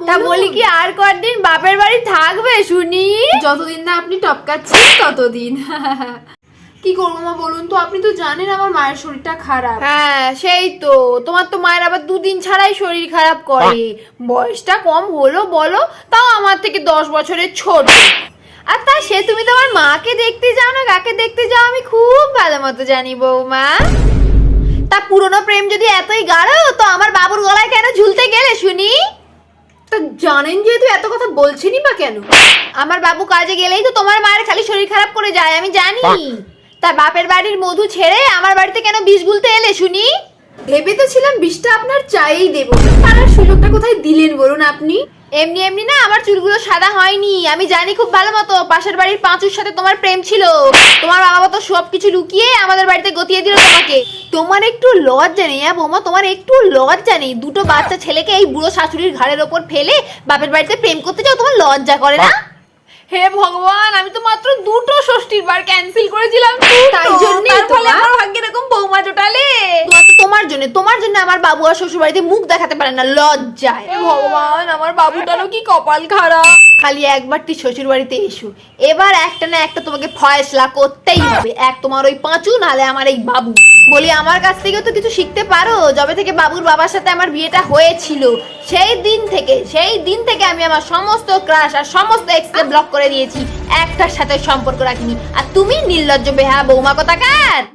তা বলি কি আর কতদিন বাপের বাড়ি থাকবে শুনি? যতদিন না আপনি টপকাচ্ছেন ততদিন। কি করবো মা বলুন তো, আপনি তো জানেন আমার মায়ের শরীরটা খারাপ। হ্যাঁ সেই তো, তোমার তো মায়ের আবার দুদিন ছাড়াই শরীর খারাপ করে। বয়সটা কম হলো বলো, তাও আমার থেকে 10 বছরের ছোট। আর তা সে তুমি তোমার মাকে দেখতে যাও না কাকে দেখতে যাও আমি খুব ভালো মতো জানি বৌমা। তা পুরনো প্রেম যদি এতই গাঢ় তো আমার বাবুর গলায় কেন ঝুলতে গেলে শুনি? তা জানেন যেহেতু এত কথা বলছেনই বা কেন? আমার বাবু কাজে গেলেই তো তোমার মায়ের খালি শরীর খারাপ করে যায় আমি জানি। তা বাপের বাড়ির মধু ছেড়ে আমার বাড়িতে কেন বিষ গুলতে এলে শুনি? ভেবে তো ছিলাম বিষটা আপনার চাইই দেবো, তার আর সুযোগটা কোথায় দিলেন বলুন আপনি? এমনি এমনি না আমার চুলগুলো সাদা হয়নি, আমি জানি খুব ভালো মতো পাশের বাড়ির পাঁচুর সাথে তোমার প্রেম ছিল। তোমার বাবা তো সবকিছু লুকিয়ে আমাদের বাড়িতে গতিয়ে দিল তোমাকে। তোমার একটু লজ্জা নেই বৌমা, তোমার একটু লজ্জা নেই? দুটো বাচ্চা ছেলেকে এই বুড়ো শাশুড়ির ঘাড়ের ওপর ফেলে বাপের বাড়িতে প্রেম করতে যাও, তোমার লজ্জা করে না? হে ভগবান, আমি তো মাত্র দুটো ষষ্ঠীর বার ক্যান্সেল করেছিলাম, তাই জন্যই তার ফলে তোমার- আমার ভাগ্যে এরকম বৌমা জোটালে। তোমার জন্য আমার বাবু আর শ্বশুর বাড়িতে মুখ দেখাতে পারে না লজ্জায়। হে ভগবান, আমার বাবুটারও কি কপাল খারাপ। খালি একবার তুই শ্বশুর বাড়িতে এসো, এবার একটা না একটা তোমাকে ফয়সলা করতেই হবে। এক তোমার ওই পাঁচু, নালে আমার এই বাবু। বলি আমার কাছ থেকেও তো কিছু শিখতে পারো। যবে থেকে বাবুর বাবার সাথে আমার বিয়েটা হয়েছিল সেই দিন থেকে আমি আমার সমস্ত ক্রাশ আর সমস্ত এক্সকে ব্লক করে দিয়েছি, একটার সাথে সম্পর্ক রাখিনি। আর তুমি নির্লজ্জ বেহা বৌমা কোথাকার।